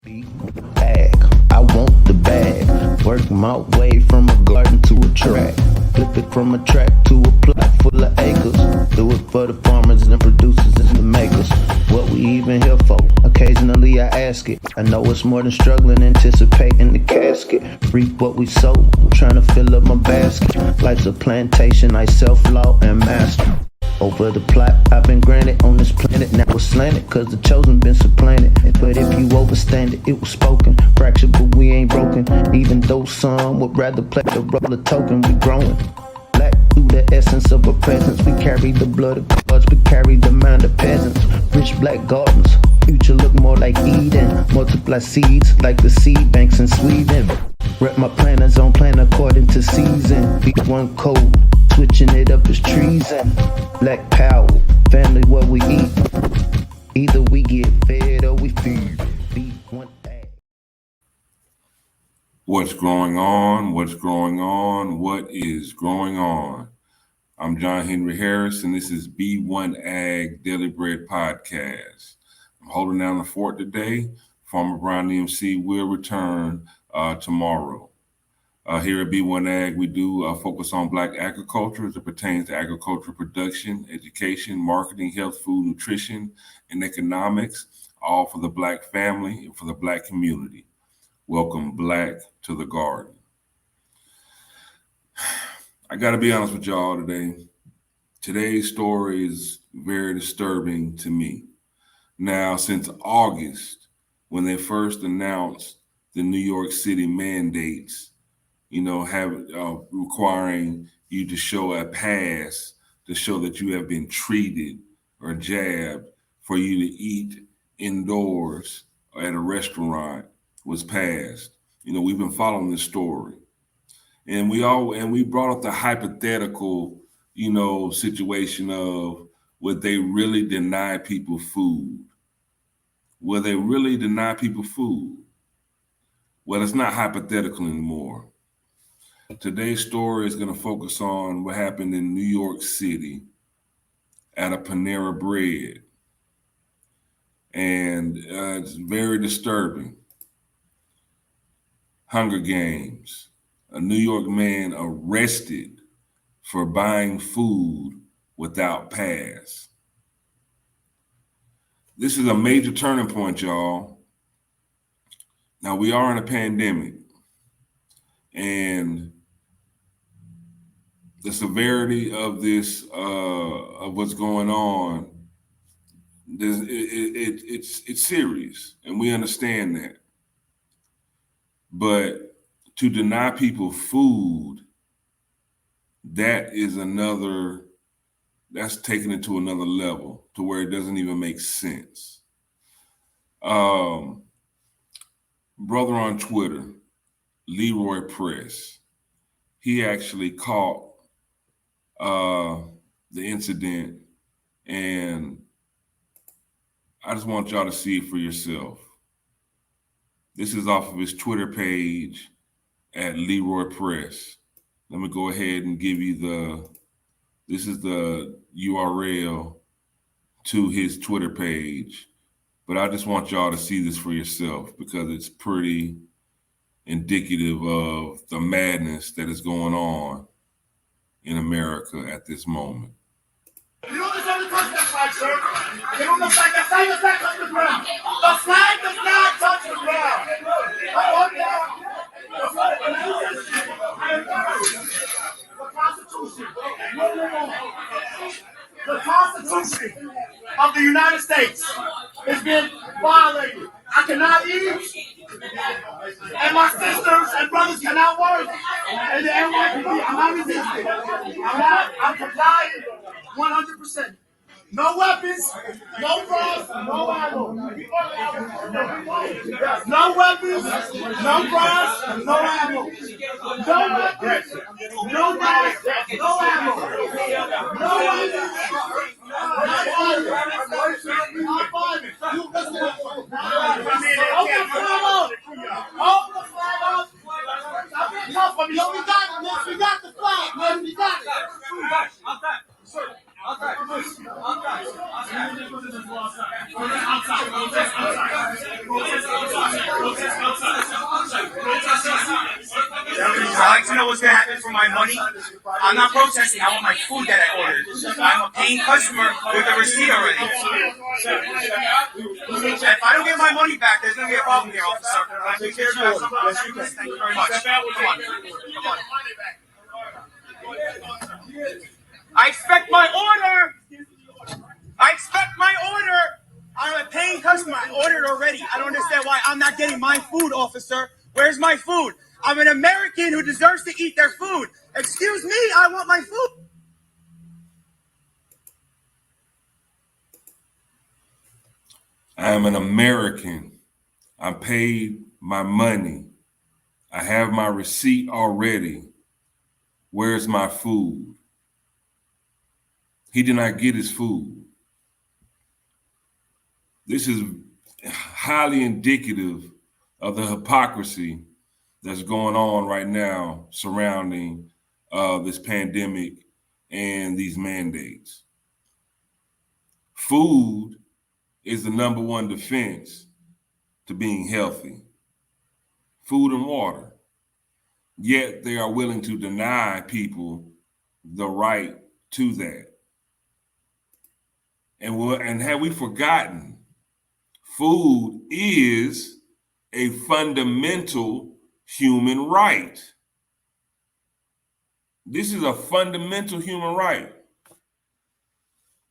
Bag, I want the bag. Work my way from a garden to a track. Flip it from a track to a plot full of acres. Do it for the farmers and the producers and the makers. What we even here for? Occasionally I ask it. I know it's more than struggling, anticipating the casket. Reap what we sow, trying to fill up my basket. Life's a plantation, I self-law and master. Over the plot I've been granted on this planet. Now it's slanted, cause the chosen been supplanted. But if you overstand it, it was spoken. Fractured, but we ain't broken. Even though some would rather play the role of token, we growing. Black through the essence of our presence. We carry the blood of gods, we carry the mind of peasants. Rich black gardens, future look more like Eden. Multiply seeds like the seed banks in Sweden. Rep my planners on plan according to season. B1 code, switching it up is treason. Black power, family what we eat. Either we get fed or we feed. B1AG. What's going on? What's going on? What is going on? I'm John Henry Harris, and this is B1AG Daily Bread Podcast. I'm holding down the fort today. Farmer Brown EMC will return tomorrow. Here at B1AG, we do focus on Black agriculture as it pertains to agricultural production, education, marketing, health, food, nutrition, and economics, all for the Black family and for the Black community. Welcome Black to the garden. I got to be honest with y'all today. Today's story is very disturbing to me. Now, since August, when they first announced the New York City mandates, requiring you to show a pass to show that you have been treated or jabbed for you to eat indoors or at a restaurant was passed. We've been following this story. And we brought up the hypothetical, situation of would they really deny people food? Will they really deny people food? Well, it's not hypothetical anymore. Today's story is going to focus on what happened in New York City at a Panera Bread. And it's very disturbing. Hunger Games. A New York man arrested for buying food without pass. This is a major turning point, y'all. Now, we are in a pandemic. And the severity of this, of what's going on, it's serious, and we understand that. But to deny people food, that's taking it to another level, to where it doesn't even make sense. Brother on Twitter, Leroy Press, he actually caught the incident, and I just want y'all to see it for yourself. This is off of his Twitter page at Leroy Press. Let me go ahead and give you this is the URL to his Twitter page, but I just want y'all to see this for yourself because it's pretty indicative of the madness that is going on in America at this moment. You don't deserve to touch that flag, sir. Give him the flag. The flag does not touch the ground. The flag does not touch the ground. Hold down. The Constitution of the United States has been violated. I cannot eat, and my sisters and brothers cannot work. And the NYPD, I'm not resisting. I'm compliant 100%. No weapons, no bras, no ammo. No weapons, no bras, no ammo. No weapons, no bras, no ammo. No weapons. We got the flag, man. We got it. like to know what's gonna happen for my money. I'm not protesting. I want my food that I ordered. I'm a paying customer with a receipt already. If I don't get my money back, there's gonna be a problem here, officer. Thank you very much. Come on. I expect my order. I expect my order. I'm a paying customer. I ordered already. I don't understand why I'm not getting my food, officer. Where's my food? I'm an American who deserves to eat their food. Excuse me, I want my food. I am an American. I paid my money. I have my receipt already. Where's my food? He did not get his food. This is highly indicative of the hypocrisy that's going on right now surrounding this pandemic and these mandates. Food is the number one defense to being healthy. Food and water. Yet they are willing to deny people the right to that. And have we forgotten, food is a fundamental human right. This is a fundamental human right.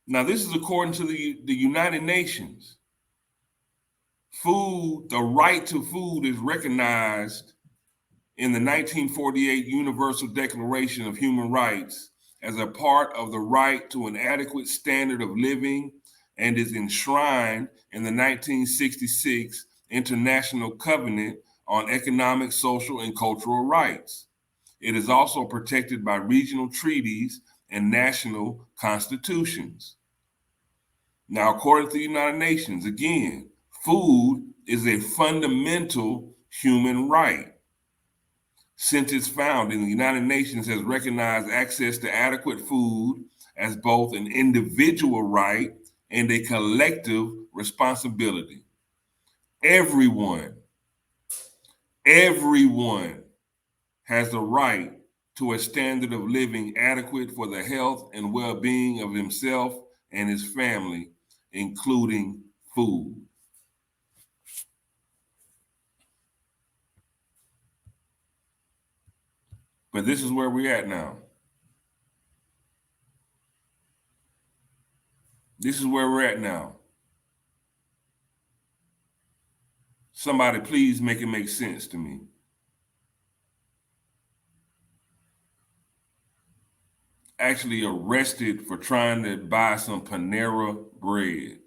Now, this is according to the United Nations. Food, the right to food is recognized in the 1948 Universal Declaration of Human Rights as a part of the right to an adequate standard of living and is enshrined in the 1966 International Covenant on Economic, Social, and Cultural Rights. It is also protected by regional treaties and national constitutions. Now, according to the United Nations, again, food is a fundamental human right. Since its founding, the United Nations has recognized access to adequate food as both an individual right and a collective responsibility. Everyone has the right to a standard of living adequate for the health and well-being of himself and his family, including food. But this is where we're at now. This is where we're at now. Somebody please make it make sense to me. Actually arrested for trying to buy some Panera Bread.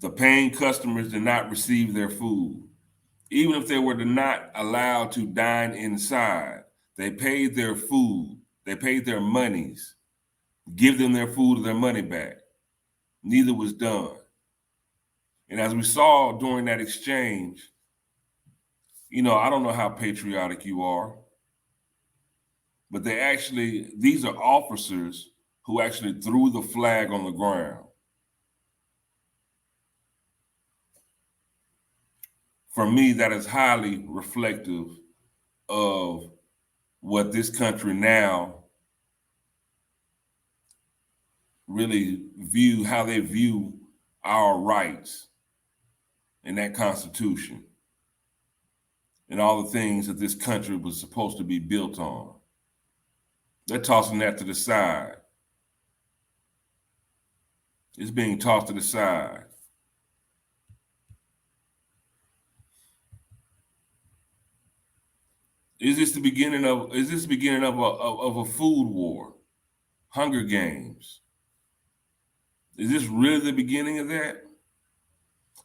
The paying customers did not receive their food. Even if they were not allowed to dine inside, they paid their food, they paid their monies, give them their food or their money back. Neither was done. And as we saw during that exchange, I don't know how patriotic you are, but these are officers who actually threw the flag on the ground. For me, that is highly reflective of what this country now really how they view our rights in that Constitution and all the things that this country was supposed to be built on. They're tossing that to the side. It's being tossed to the side. Is this the beginning of a food war? Hunger Games? Is this really the beginning of that?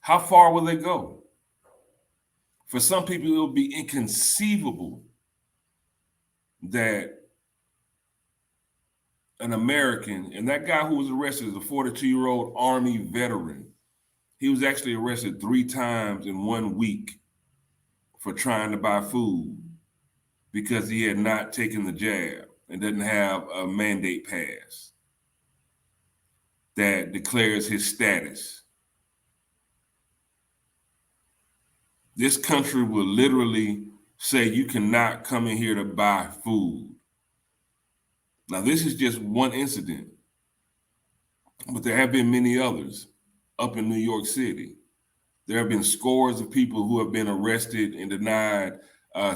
How far will they go? For some people, it will be inconceivable that an American, and that guy who was arrested is a 42-year-old Army veteran. He was actually arrested 3 times in 1 week for trying to buy food because he had not taken the jab and doesn't have a mandate pass that declares his status. This country will literally say you cannot come in here to buy food. Now, this is just one incident, but there have been many others up in New York City. There have been scores of people who have been arrested and denied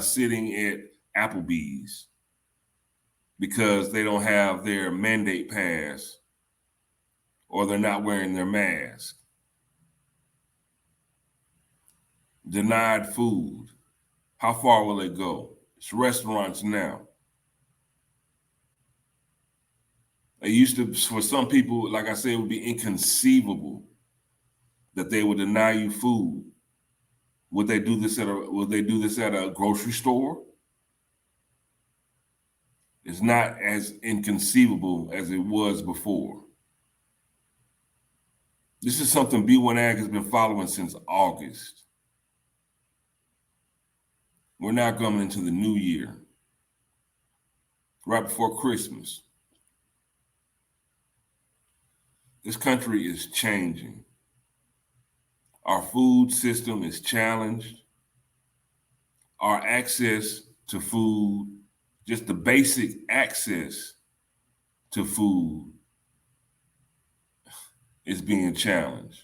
sitting at Applebee's because they don't have their mandate pass or they're not wearing their mask. Denied food. How far will it go? It's restaurants now. It used to, for some people, like I said, it would be inconceivable that they would deny you food. Would they do this at a grocery store? It's not as inconceivable as it was before. This is something B1AG has been following since August. We're now coming into the new year, right before Christmas. This country is changing. Our food system is challenged. Our access to food, just the basic access to food, is being challenged.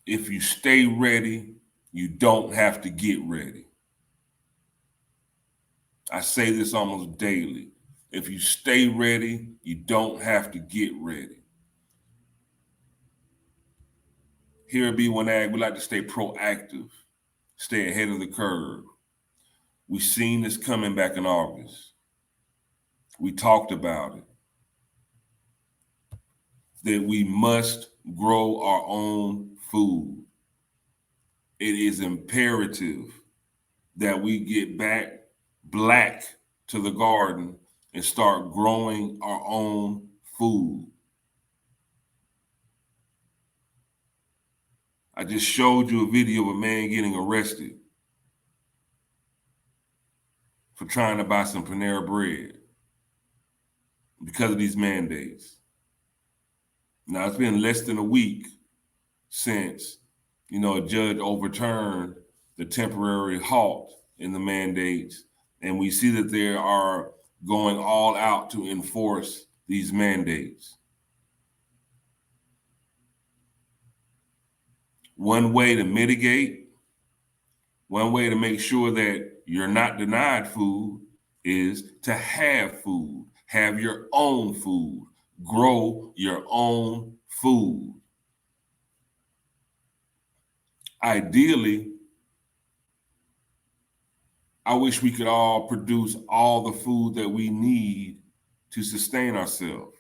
If you stay ready, you don't have to get ready. I say this almost daily. If you stay ready, you don't have to get ready. Here at B1AG, we like to stay proactive, stay ahead of the curve. We seen this coming back in August. We talked about it. That we must grow our own food. It is imperative that we get back black to the garden and start growing our own food. I just showed you a video of a man getting arrested for trying to buy some Panera Bread because of these mandates. Now, it's been less than a week since, a judge overturned the temporary halt in the mandates, and we see that they are going all out to enforce these mandates. One way to mitigate, one way to make sure that you're not denied food is to have food, have your own food, grow your own food. Ideally, I wish we could all produce all the food that we need to sustain ourselves.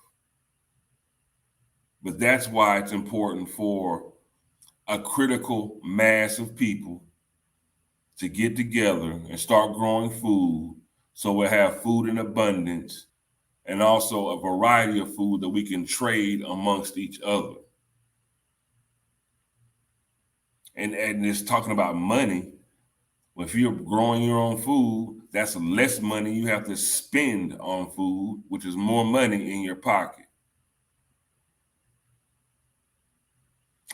But that's why it's important for a critical mass of people to get together and start growing food so we'll have food in abundance and also a variety of food that we can trade amongst each other. And it's talking about money. If you're growing your own food, that's less money you have to spend on food, which is more money in your pocket.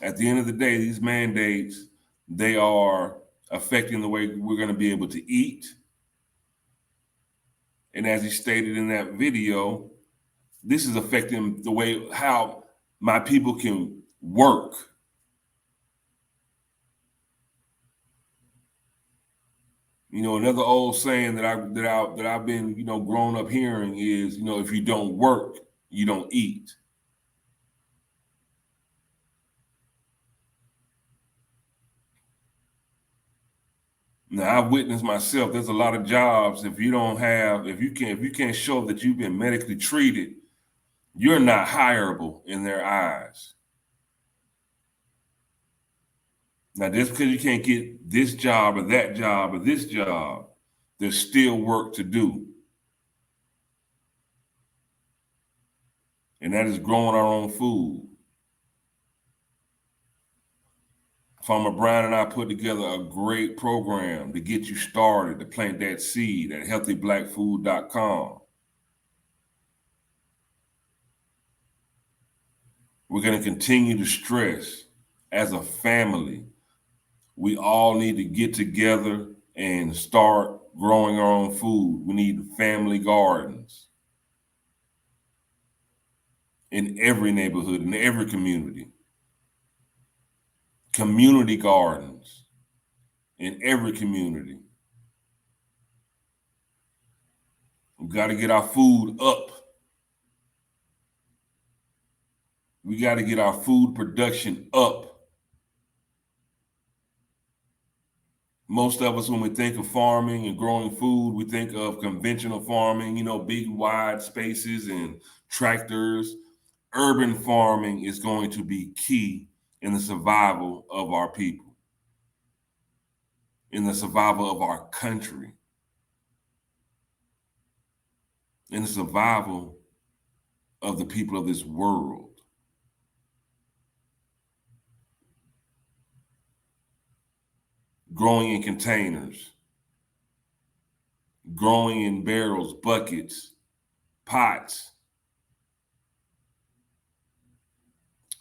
At the end of the day, these mandates, they are affecting the way we're going to be able to eat. And as he stated in that video, this is affecting the way how my people can work. Another old saying that I've been, grown up hearing is, if you don't work, you don't eat. Now, I've witnessed myself, there's a lot of jobs, if you can't show that you've been medically treated, you're not hireable in their eyes. Now, just because you can't get this job or that job or this job, there's still work to do. And that is growing our own food. Farmer Brian and I put together a great program to get you started, to plant that seed at healthyblackfood.com. We're going to continue to stress as a family. We all need to get together and start growing our own food. We need family gardens in every neighborhood, in every community. Community gardens in every community. We got to get our food up. We got to get our food production up. Most of us, when we think of farming and growing food, we think of conventional farming, big wide spaces and tractors. Urban farming is going to be key in the survival of our people, in the survival of our country, in the survival of the people of this world. Growing in containers, growing in barrels, buckets, pots,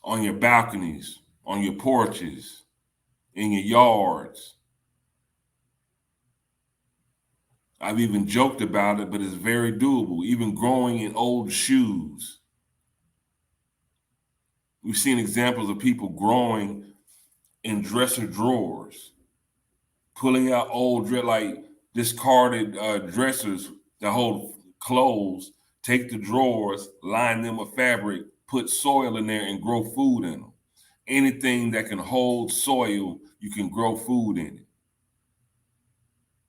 on your balconies, on your porches, in your yards. I've even joked about it, but it's very doable. Even growing in old shoes. We've seen examples of people growing in dresser drawers, pulling out old, like discarded dressers that hold clothes, take the drawers, line them with fabric, put soil in there and grow food in them. Anything that can hold soil, you can grow food in it.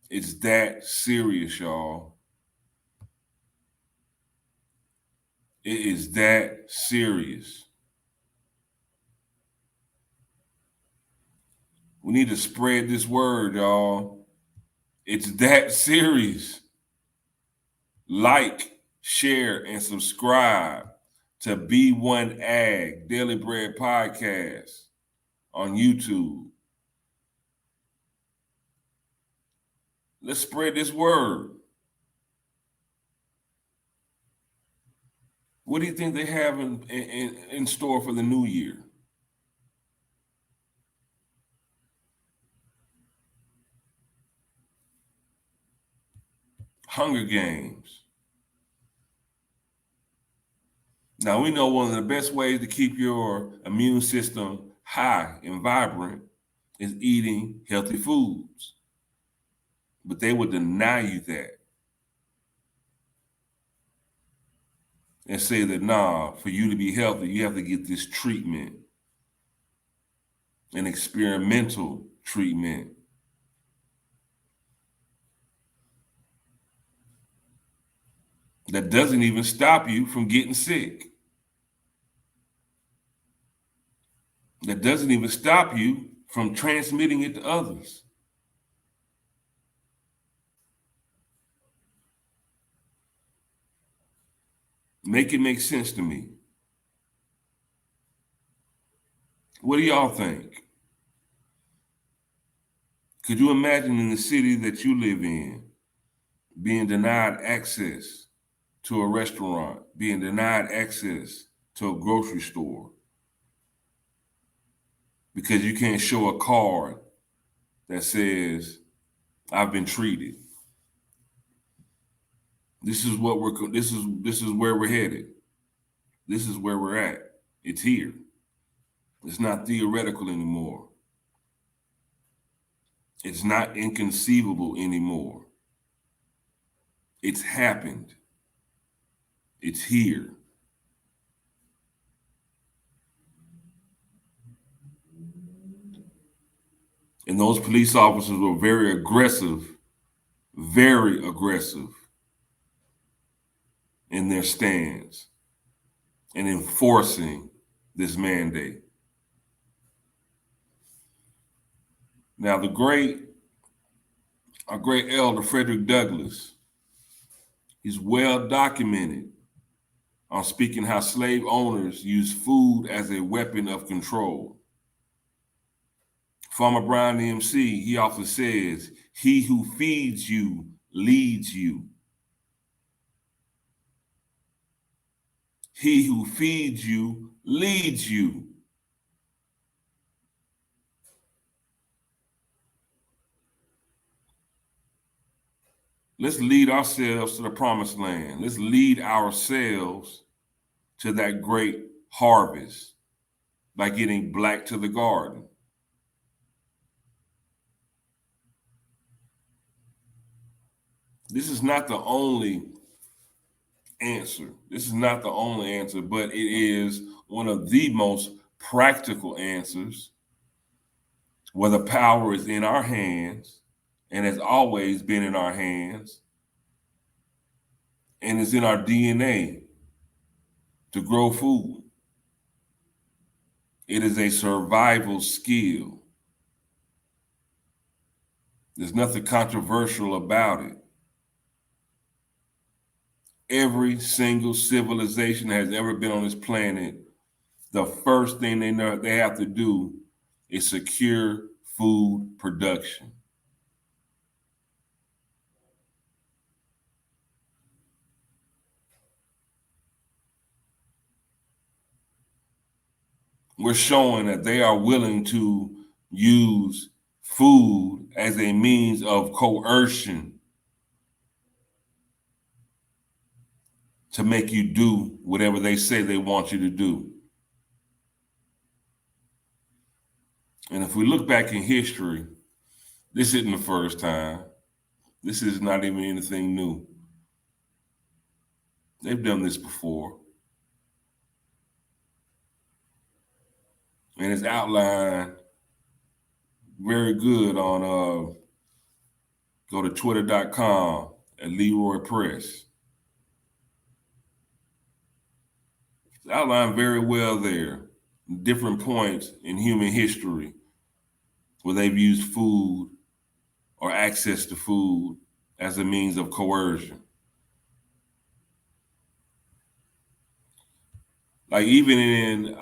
It's that serious, y'all. It is that serious. We need to spread this word, y'all. It's that serious. Like, share, and subscribe to B1AG Daily Bread Podcast on YouTube. Let's spread this word. What do you think they have in store for the new year? Hunger Games. Now, we know one of the best ways to keep your immune system high and vibrant is eating healthy foods. But they will deny you that and say that, nah, for you to be healthy, you have to get this treatment, an experimental treatment. That doesn't even stop you from getting sick. That doesn't even stop you from transmitting it to others. Make it make sense to me. What do y'all think? Could you imagine in the city that you live in being denied access to a restaurant, being denied access to a grocery store because you can't show a card that says, I've been treated? This is what this is where we're headed. This is where we're at. It's here. It's not theoretical anymore. It's not inconceivable anymore. It's happened. It's here. And those police officers were very aggressive in their stance and enforcing this mandate. Now, our great elder, Frederick Douglass, he's well documented on speaking how slave owners use food as a weapon of control. Farmer Brown MC, he often says, he who feeds you leads you. He who feeds you leads you. Let's lead ourselves to the promised land. Let's lead ourselves to that great harvest by getting black to the garden. This is not the only answer. This is not the only answer, but it is one of the most practical answers where the power is in our hands and has always been in our hands and is in our DNA to grow food. It is a survival skill. There's nothing controversial about it. Every single civilization that has ever been on this planet, the first thing they have to do is secure food production. We're showing that they are willing to use food as a means of coercion to make you do whatever they say they want you to do. And if we look back in history, this isn't the first time. This is not even anything new. They've done this before. And it's outlined very good on, go to twitter.com at Leroy Press. It's outlined very well there, different points in human history where they've used food or access to food as a means of coercion. Like even in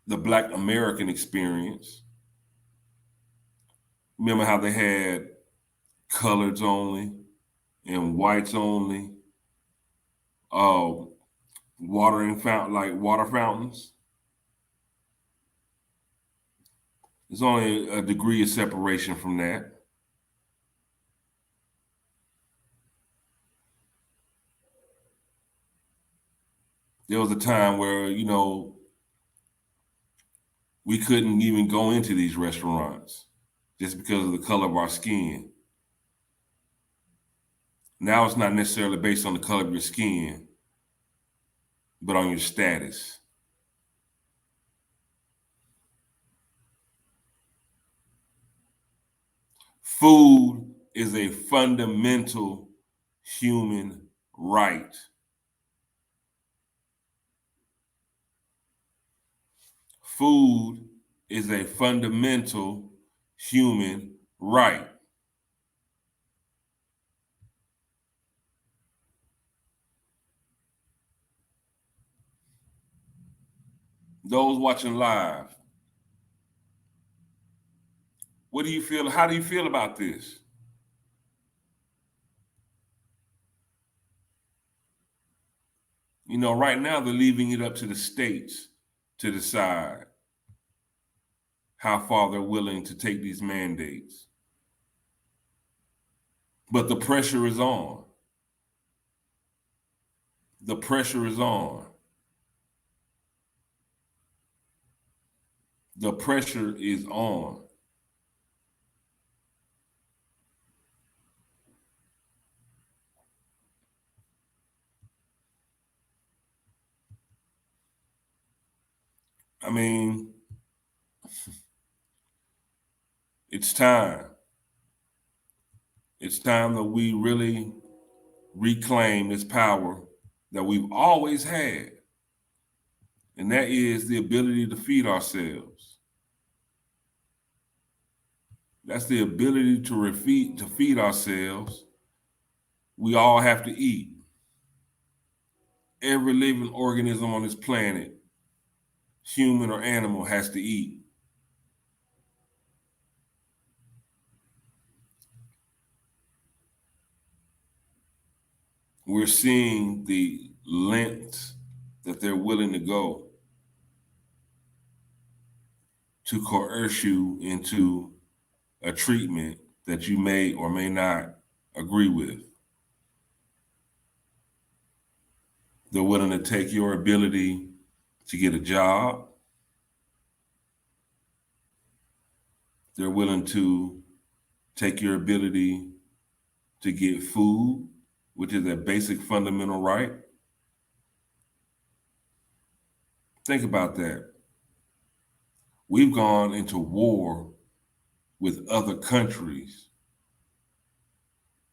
the Black American experience, remember how they had coloreds only and whites only, water fountains. There's only a degree of separation from that. There was a time where, we couldn't even go into these restaurants just because of the color of our skin. Now it's not necessarily based on the color of your skin, but on your status. Food is a fundamental human right. Food is a fundamental human right. Those watching live, what do you feel? How do you feel about this? Right now they're leaving it up to the states to decide how far they're willing to take these mandates. But the pressure is on. The pressure is on. The pressure is on. I mean, it's time. It's time that we really reclaim this power that we've always had. And that is the ability to feed ourselves. That's the ability to feed ourselves. We all have to eat. Every living organism on this planet, human or animal, has to eat. We're seeing the lengths that they're willing to go to coerce you into a treatment that you may or may not agree with. They're willing to take your ability to get a job. They're willing to take your ability to get food, which is a basic fundamental right. Think about that. We've gone into war with other countries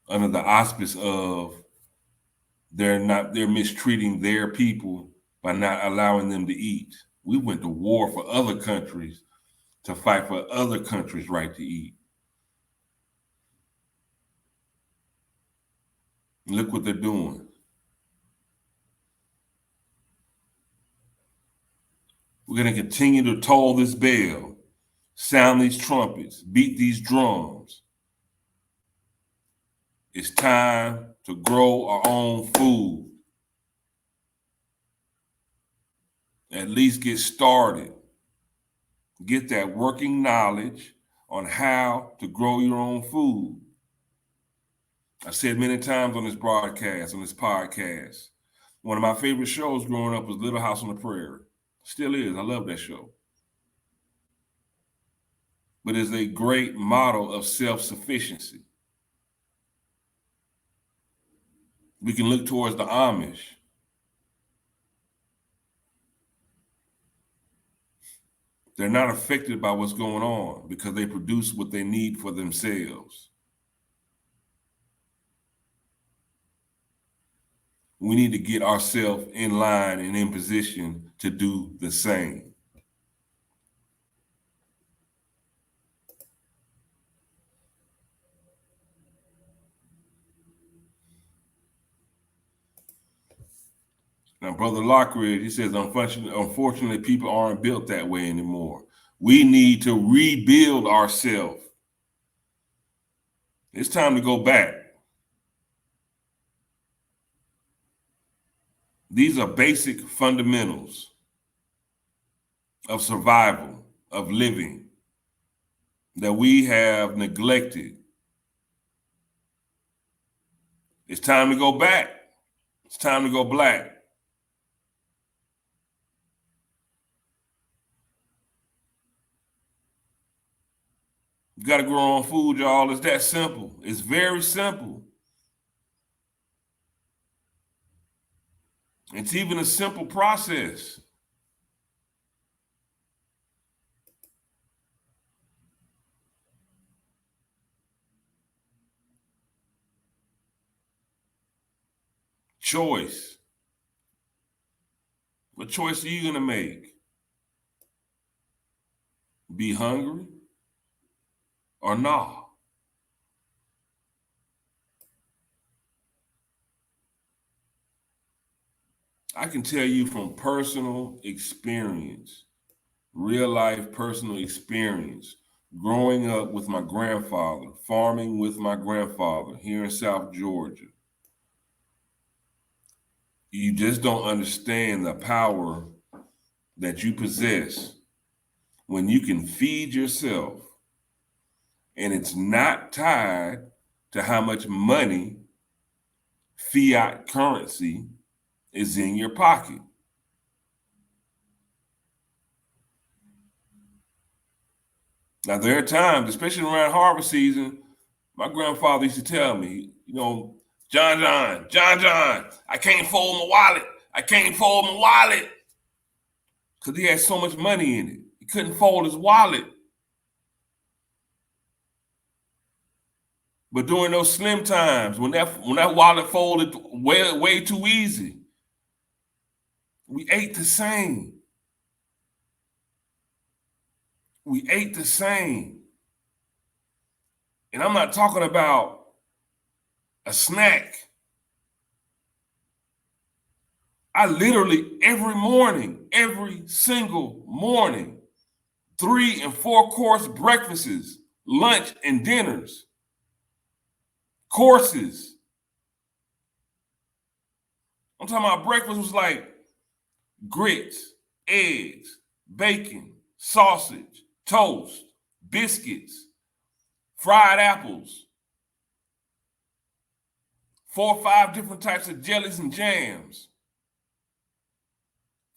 under the auspice of they're mistreating their people by not allowing them to eat. We went to war for other countries to fight for other countries' right to eat. Look what they're doing. We're going to continue to toll this bell, sound these trumpets, beat these drums. It's time to grow our own food. At least get started. Get that working knowledge on how to grow your own food. I said many times on this broadcast, on this podcast, one of my favorite shows growing up was Little House on the Prairie. Still is. I love that show. But it's a great model of self-sufficiency. We can look towards the Amish. They're not affected by what's going on because they produce what they need for themselves. We need to get ourselves in line and in position to do the same. Now, Brother Lockridge, he says, unfortunately, people aren't built that way anymore. We need to rebuild ourselves. It's time to go back. These are basic fundamentals of survival, of living, that we have neglected. It's time to go back. It's time to go black. You got to grow our own food, y'all. It's that simple. It's very simple. It's even a simple process. Choice. What choice are you going to make? Be hungry or not? I can tell you from personal experience, real life personal experience, growing up with my grandfather, farming with my grandfather here in South Georgia. You just don't understand the power that you possess when you can feed yourself and it's not tied to how much money, fiat currency, is in your pocket. Now, there are times, especially around harvest season, my grandfather used to tell me, John, I can't fold my wallet. I can't fold my wallet. Because he had so much money in it. He couldn't fold his wallet. But during those slim times, when that wallet folded way too easy, we ate the same. We ate the same. And I'm not talking about a snack. I literally every single morning, 3 and 4 course breakfasts, lunch and dinners, courses. I'm talking about breakfast was like grits, eggs, bacon, sausage, toast, biscuits, fried apples, 4 or 5 different types of jellies and jams,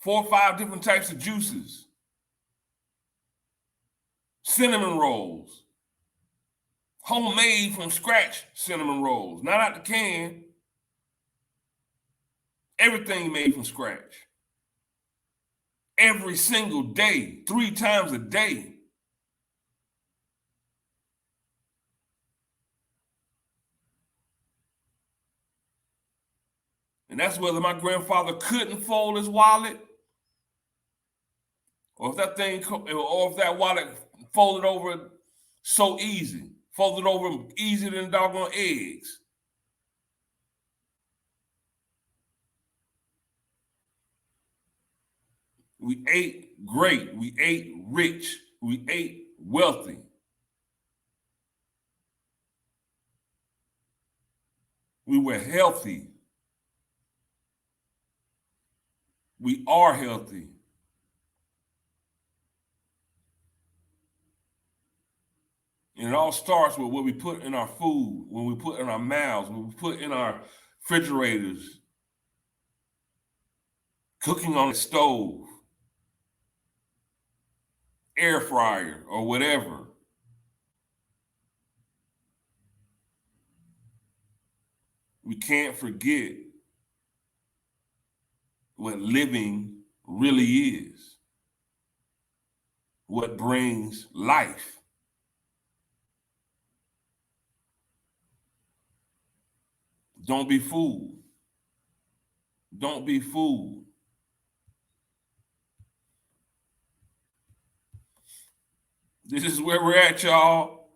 4 or 5 different types of juices, cinnamon rolls, homemade from scratch cinnamon rolls, not out the can. Everything made from scratch. Every single day, 3 times a day. And that's whether my grandfather couldn't fold his wallet, or if that wallet folded over so easy, folded over easier than doggone eggs. We ate great. We ate rich. We ate wealthy. We were healthy. We are healthy. And it all starts with what we put in our food, when we put in our mouths, when we put in our refrigerators, cooking on the stove, air fryer, or whatever. We can't forget what living really is, what brings life. Don't be fooled. Don't be fooled. This is where we're at, y'all.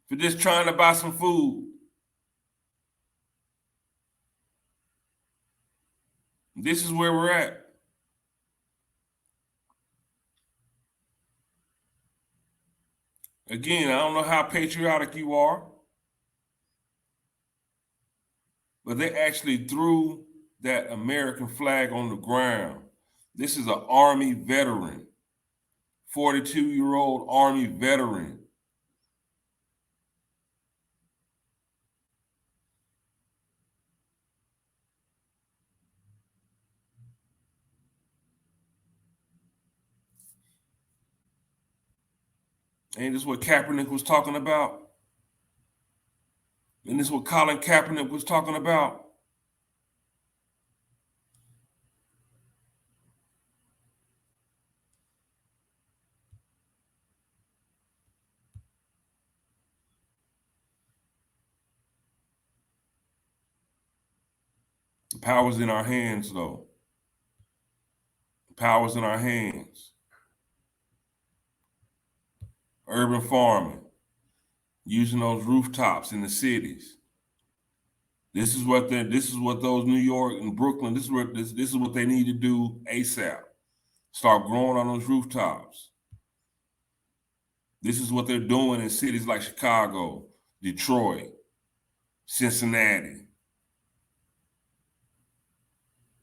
For just trying to buy some food. This is where we're at. Again, I don't know how patriotic you are, but they actually threw that American flag on the ground. This is an Army veteran, 42-year-old Army veteran. And this is what Kaepernick was talking about. And this is what Colin Kaepernick was talking about. The power's in our hands, though. The power's in our hands. Urban farming, using those rooftops in the cities. This is what those New York and Brooklyn, this is what they need to do ASAP. Start growing on those rooftops. This is what they're doing in cities like Chicago, Detroit, Cincinnati.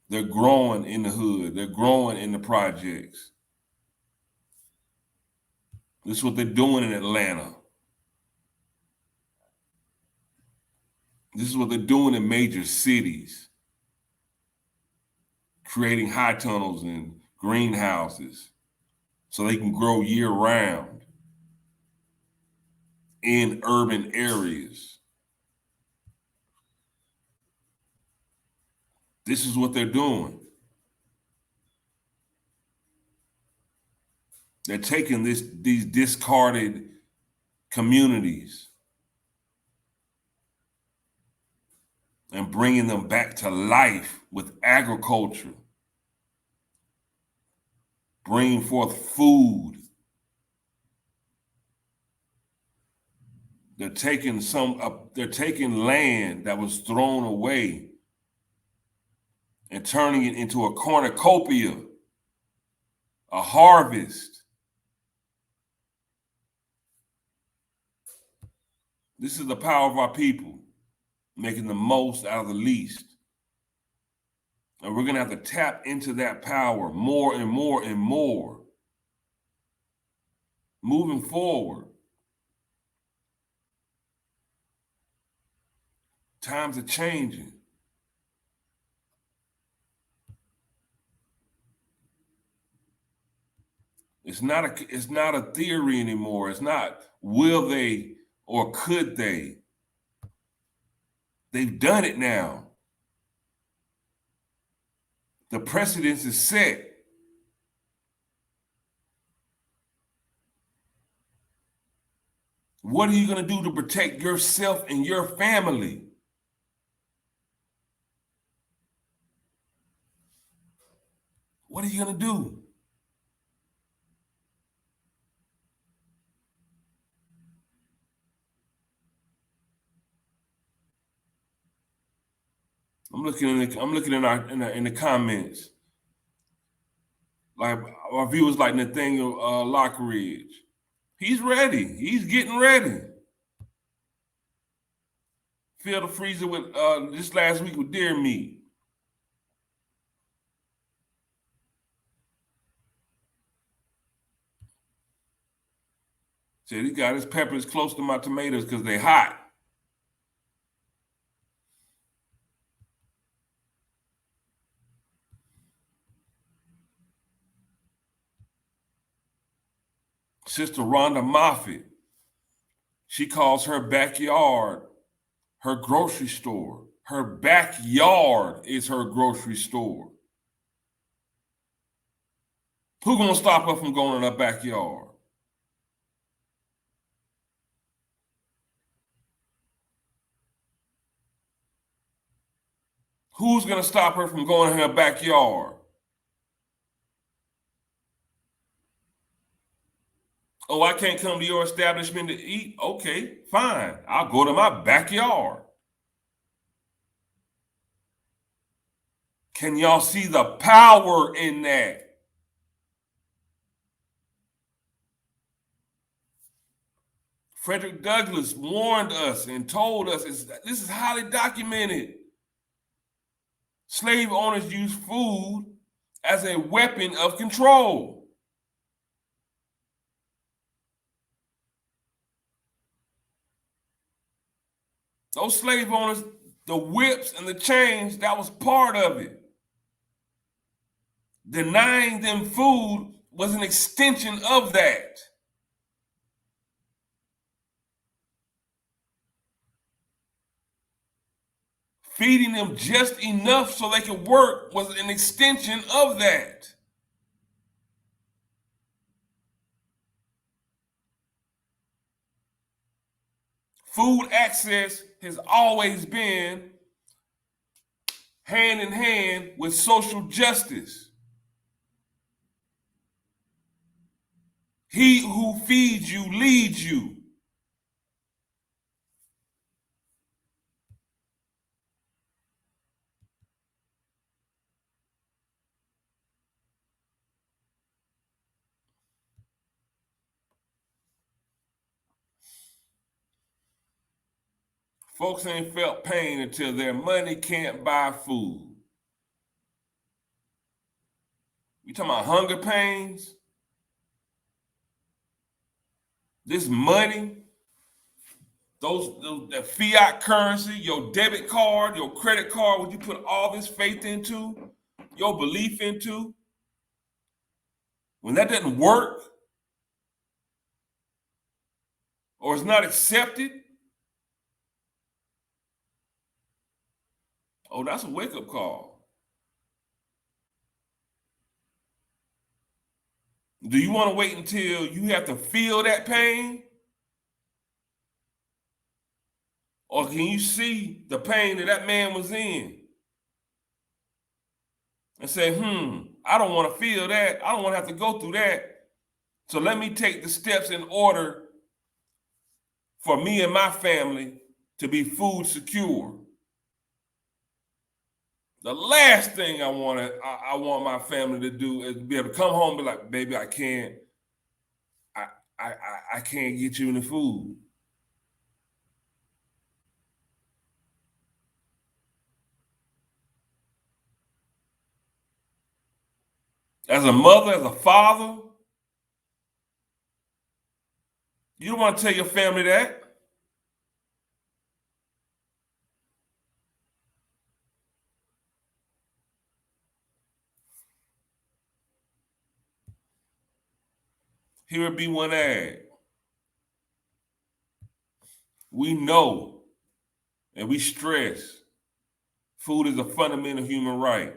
They're growing in the hood. They're growing in the projects. This is what they're doing in Atlanta. This is what they're doing in major cities, creating high tunnels and greenhouses so they can grow year round in urban areas. This is what they're doing. They're taking these discarded communities and bringing them back to life with agriculture, bringing forth food. They're taking land that was thrown away and turning it into a cornucopia, a harvest. This is the power of our people, making the most out of the least. And we're going to have to tap into that power more and more and more. moving forward. Times are changing. It's not a theory anymore. It's not will they or could they. They've done it now. The precedence is set. What are you going to do to protect yourself and your family? What are you going to do? I'm looking in the comments. Like our viewers like Nathaniel Lockridge. He's ready. He's getting ready. Filled the freezer with this last week with deer meat. Said he got his peppers close to my tomatoes because they hot. Sister Rhonda Moffitt, she calls her backyard her grocery store. Her backyard is her grocery store. Who gonna stop her from going in her backyard? Who's gonna stop her from going in her backyard? Oh, I can't come to your establishment to eat? Okay, fine. I'll go to my backyard. Can y'all see the power in that? Frederick Douglass warned us and told us this is highly documented. Slave owners used food as a weapon of control. Those slave owners, the whips and the chains, that was part of it. Denying them food was an extension of that. Feeding them just enough so they could work was an extension of that. Food access has always been hand in hand with social justice. He who feeds you leads you. Folks ain't felt pain until their money can't buy food. You talking about hunger pains? This money, that fiat currency, your debit card, your credit card, what you put all this faith into, your belief into, when that doesn't work or is not accepted, oh, that's a wake-up call. Do you want to wait until you have to feel that pain? Or can you see the pain that man was in and say, I don't want to feel that. I don't want to have to go through that. So let me take the steps in order for me and my family to be food secure. The last thing I want my family to do is be able to come home and be like, baby, I can't get you any food. As a mother, as a father, You don't want to tell your family that. Here at B1AG, we know and we stress food is a fundamental human right.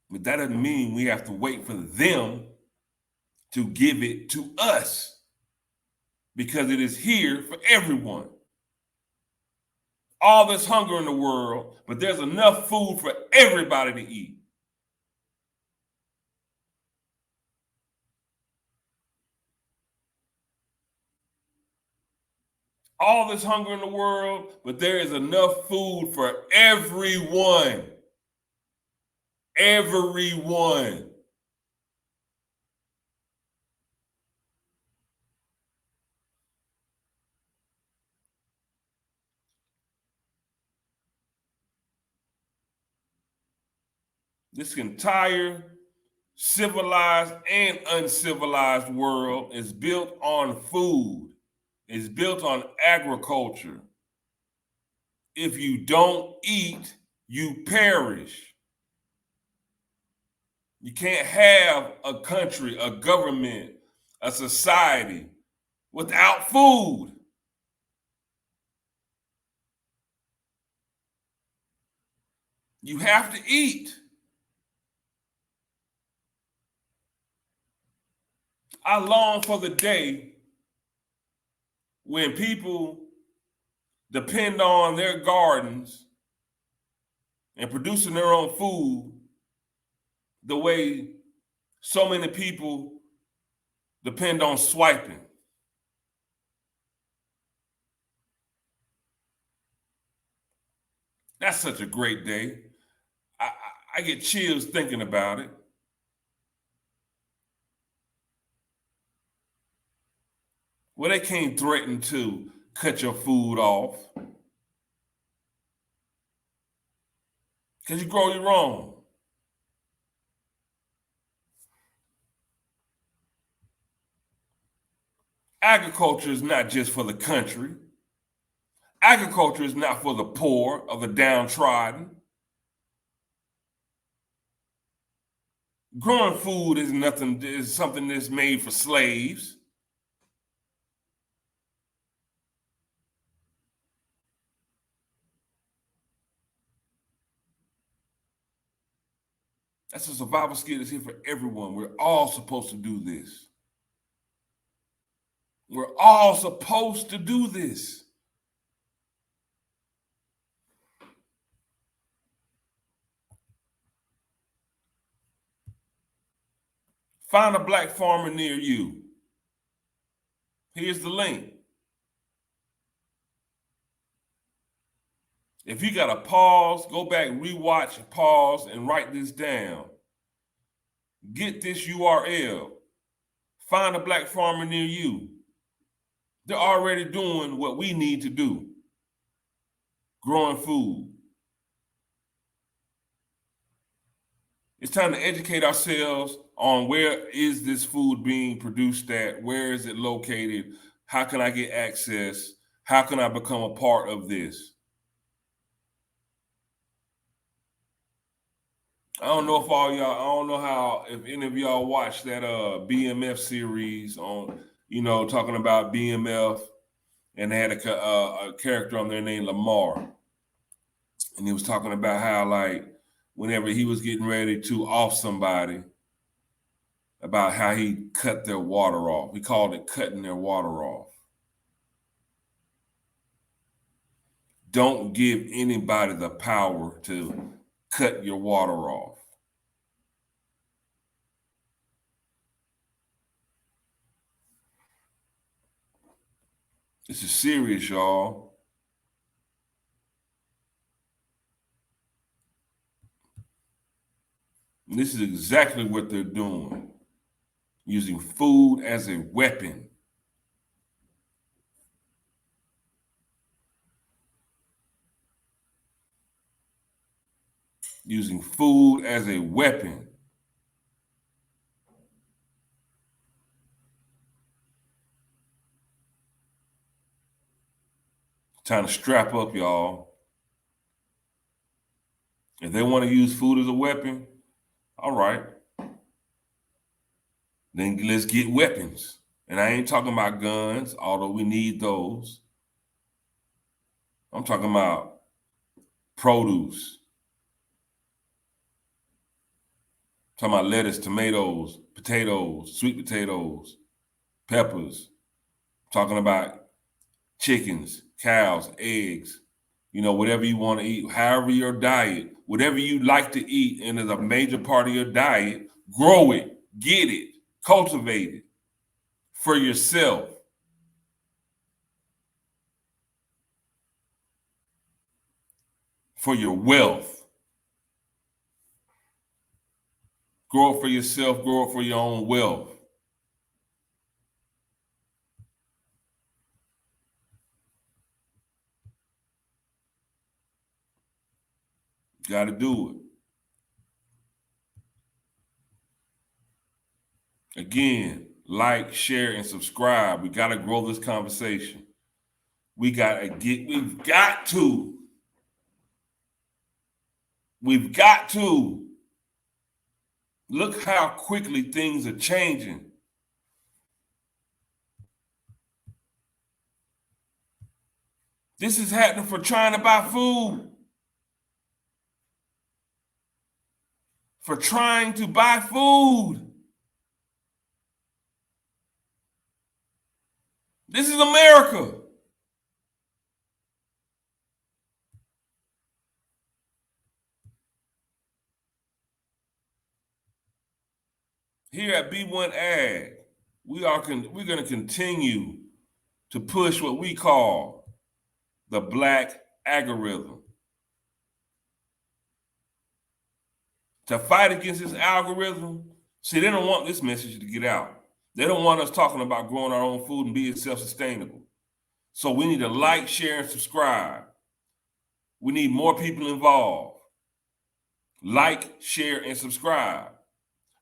But that doesn't mean we have to wait for them to give it to us, because it is here for everyone. All this hunger in the world, but there's enough food for everybody to eat. All this hunger in the world, but there is enough food for everyone. Everyone. This entire civilized and uncivilized world is built on food, is built on agriculture. If you don't eat, you perish. You can't have a country, a government, a society without food. You have to eat. I long for the day when people depend on their gardens and producing their own food the way so many people depend on swiping. That's such a great day. I get chills thinking about it. Well, they can't threaten to cut your food off because you grow your own. Agriculture is not just for the country. Agriculture is not for the poor or the downtrodden. Growing food is something that's made for slaves. That's a survival skill that's here for everyone. We're all supposed to do this. We're all supposed to do this. Find a black farmer near you. Here's the link. If you got to pause, go back, rewatch, pause, and write this down. Get this URL. Find a black farmer near you. They're already doing what we need to do, growing food. It's time to educate ourselves on where is this food being produced at, where is it located, how can I get access, how can I become a part of this? I don't know if any of y'all watched that BMF series on, talking about BMF, and they had a character on there named Lamar. And he was talking about how, like, whenever he was getting ready to off somebody, about how he cut their water off. He called it cutting their water off. Don't give anybody the power to cut your water off. This is serious, y'all. And this is exactly what they're doing, using food as a weapon. Using food as a weapon. Time to strap up, y'all. If they want to use food as a weapon, all right. Then let's get weapons. And I ain't talking about guns, although we need those. I'm talking about produce. I'm talking about lettuce, tomatoes, potatoes, sweet potatoes, peppers. I'm talking about chickens, cows, eggs, whatever you want to eat, however your diet, whatever you like to eat and is a major part of your diet, grow it, get it, cultivate it for yourself. For your wealth. Grow it for yourself, grow it for your own wealth. Got to do it. Again, like, share, and subscribe. We got to grow this conversation. We've got to. Look how quickly things are changing. This is happening for trying to buy food. For trying to buy food. This is America. Here at B1AG, we're going to continue to push what we call the Black algorithm. To fight against this algorithm, see, they don't want this message to get out. They don't want us talking about growing our own food and being self-sustainable. So we need to like, share, and subscribe. We need more people involved. Like, share, and subscribe.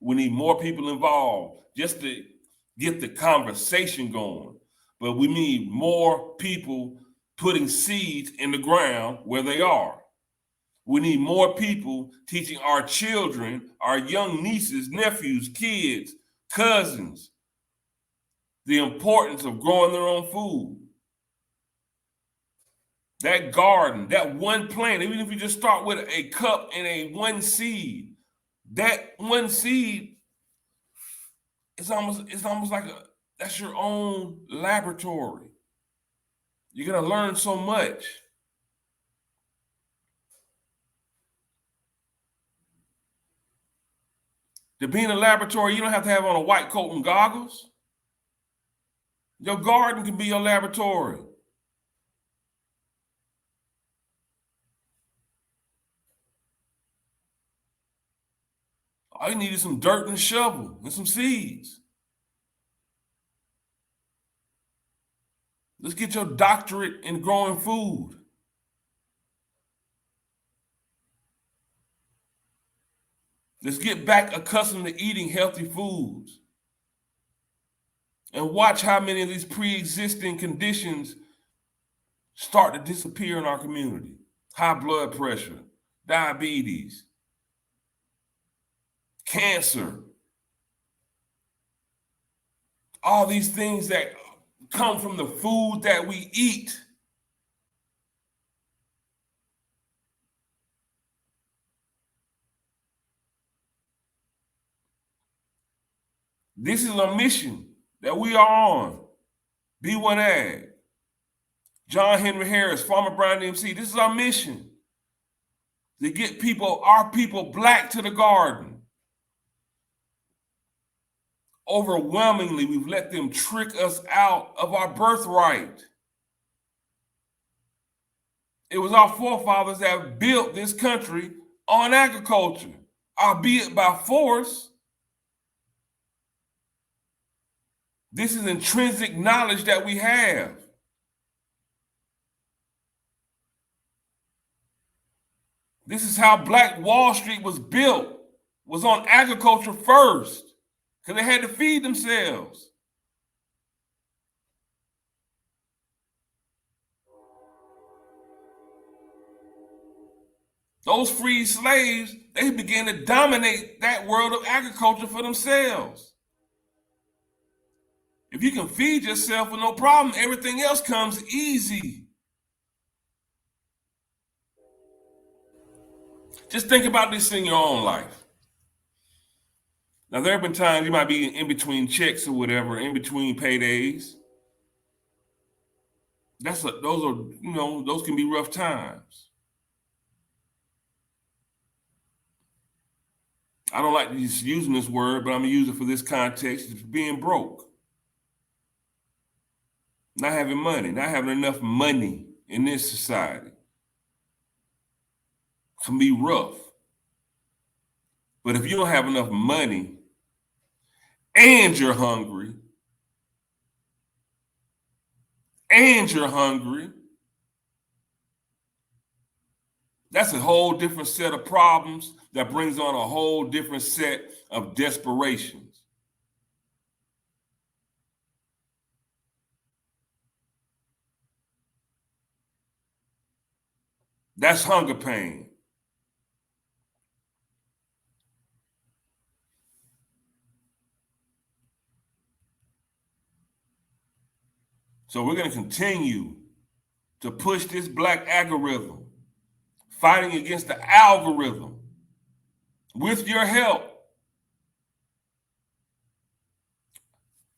We need more people involved just to get the conversation going. But we need more people putting seeds in the ground where they are. We need more people teaching our children, our young nieces, nephews, kids, cousins, the importance of growing their own food. That garden, that one plant, even if you just start with a cup and a one seed, that one seed it's almost like that's your own laboratory. You're gonna learn so much. To be in a laboratory, you don't have to have on a white coat and goggles. Your garden can be your laboratory. All you need is some dirt and a shovel and some seeds. Let's get your doctorate in growing food. Let's get back accustomed to eating healthy foods. And watch how many of these pre-existing conditions start to disappear in our community. High blood pressure, diabetes, cancer, all these things that come from the food that we eat. This is a mission that we are on. B1AG, John Henry Harris, Farmer Brown MC. This is our mission. To get our people black to the garden. Overwhelmingly, we've let them trick us out of our birthright. It was our forefathers that built this country on agriculture, albeit by force. This is intrinsic knowledge that we have. This is how Black Wall Street was built, was on agriculture first, because they had to feed themselves. those freed slaves, they began to dominate that world of agriculture for themselves. If you can feed yourself with no problem, everything else comes easy. Just think about this in your own life. Now, there have been times you might be in between checks or whatever, in between paydays. Those can be rough times. I don't like using this word, but I'm gonna use it for this context. It's being broke. Not having money, not having enough money in this society can be rough. But if you don't have enough money and you're hungry, that's a whole different set of problems that brings on a whole different set of desperations. That's hunger pain. So we're going to continue to push this black algorithm, fighting against the algorithm with your help.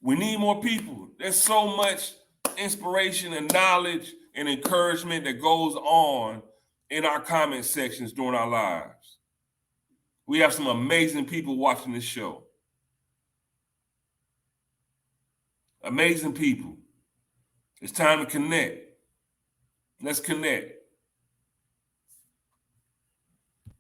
We need more people. There's so much inspiration and knowledge and encouragement that goes on in our comment sections during our lives. We have some amazing people watching this show. Amazing people. It's time to connect. Let's connect.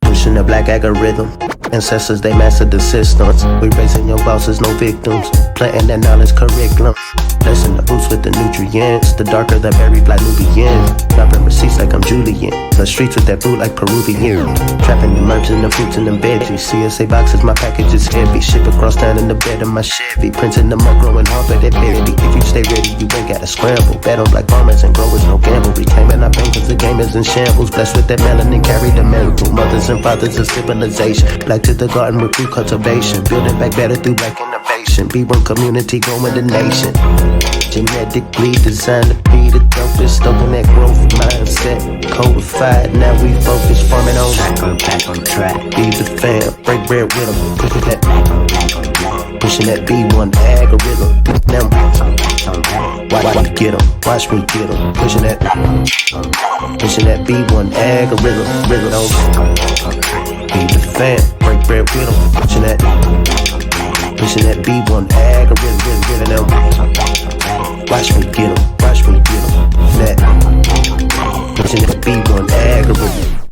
Pushing the black algorithm. Ancestors, they mastered the systems. We raising your bosses, no victims. Planting that knowledge curriculum. Blessing the boots with the nutrients. The darker the berry, black Nubian. Dropping receipts like I'm Julian. The streets with that food like Peruvian. Trapping the merch and the fruits and the veggies. CSA boxes, my package is heavy. Ship across town in the bed of my Chevy. Printing them up, growing hard for that baby. If you stay ready, you ain't gotta scramble. Bet on black farmers and growers, no gamble. Reclaiming our pain cause the game is in shambles. Blessed with that melanin, carry the mantle. Mothers and fathers of civilization. Black to the garden with food cultivation. Building back better through black innovation. B1 community growing the nation. Genetically designed to be the dopest. Stoking that growth mindset. Codified, now we focus. Farming on back on track. Feed the fam, break bread with them. Pushing that B1AG algorithm. Now watch me get them, watch me get them. Pushing that B1AG algorithm. Feed the fam, break bread with them. Pushing that B1AG algorithm. Watch me get them, watch me get them. Pushing that B1AG algorithm.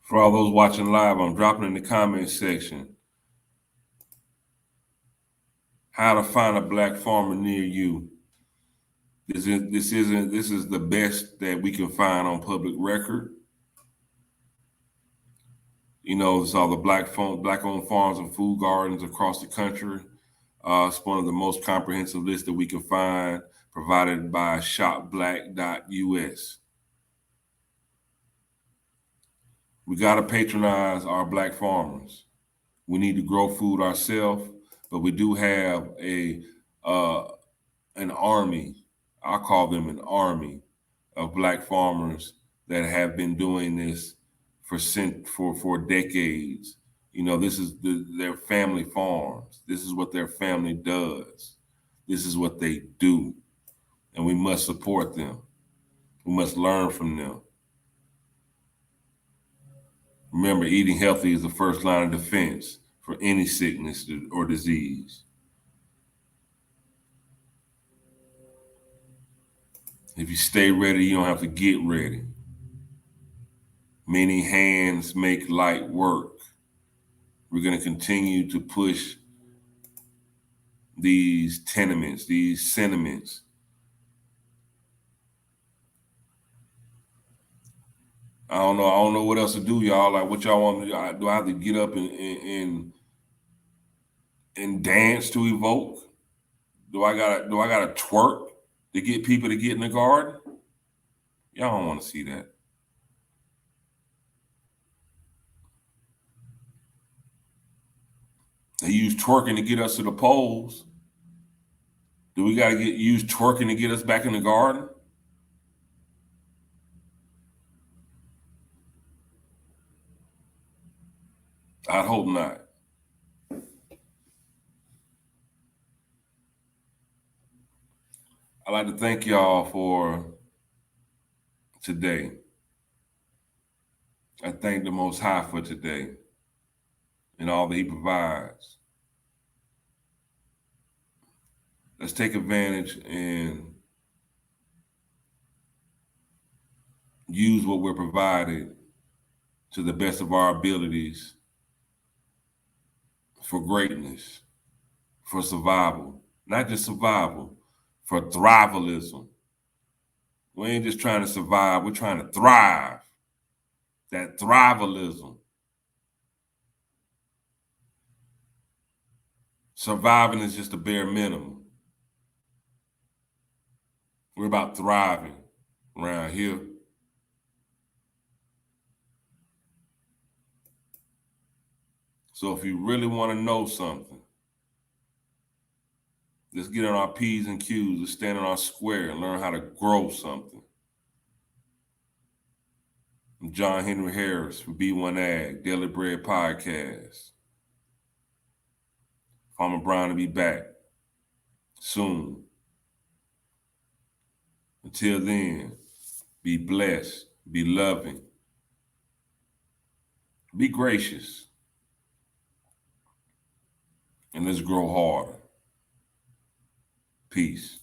For all those watching live, I'm dropping in the comment section how to find a black farmer near you. This is the best that we can find on public record. You know, it's all the black-owned farms and food gardens across the country. It's one of the most comprehensive lists that we can find, provided by shopblack.us. We got to patronize our black farmers. We need to grow food ourselves, but we do have an army. I call them an army of black farmers that have been doing this for decades. You know, this is their family farms. This is what their family does. This is what they do, and we must support them. We must learn from them. Remember, eating healthy is the first line of defense for any sickness or disease. If you stay ready, you don't have to get ready. Many hands make light work. We're going to continue to push these tenements, these sentiments. I don't know what else to do, y'all. Like, what y'all want me to do? Do I have to get up and dance to evoke? Do I gotta twerk to get people to get in the garden? Y'all don't want to see that. They use twerking to get us to the polls. Do we got to use twerking to get us back in the garden? I'd hope not. I'd like to thank y'all for today. I thank the Most High for today and all that He provides. Let's take advantage and use what we're provided to the best of our abilities for greatness, for survival. Not just survival, for thrivalism. We ain't just trying to survive, we're trying to thrive. That thrivalism. Surviving is just the bare minimum. We're about thriving around here. So if you really want to know something, let's get on our P's and Q's, let's stand on our square and learn how to grow something. I'm John Henry Harris for B1AG, Daily Bread Podcast. Farmer Brown to be back soon. Until then, be blessed, be loving, be gracious, and let's grow harder. Peace.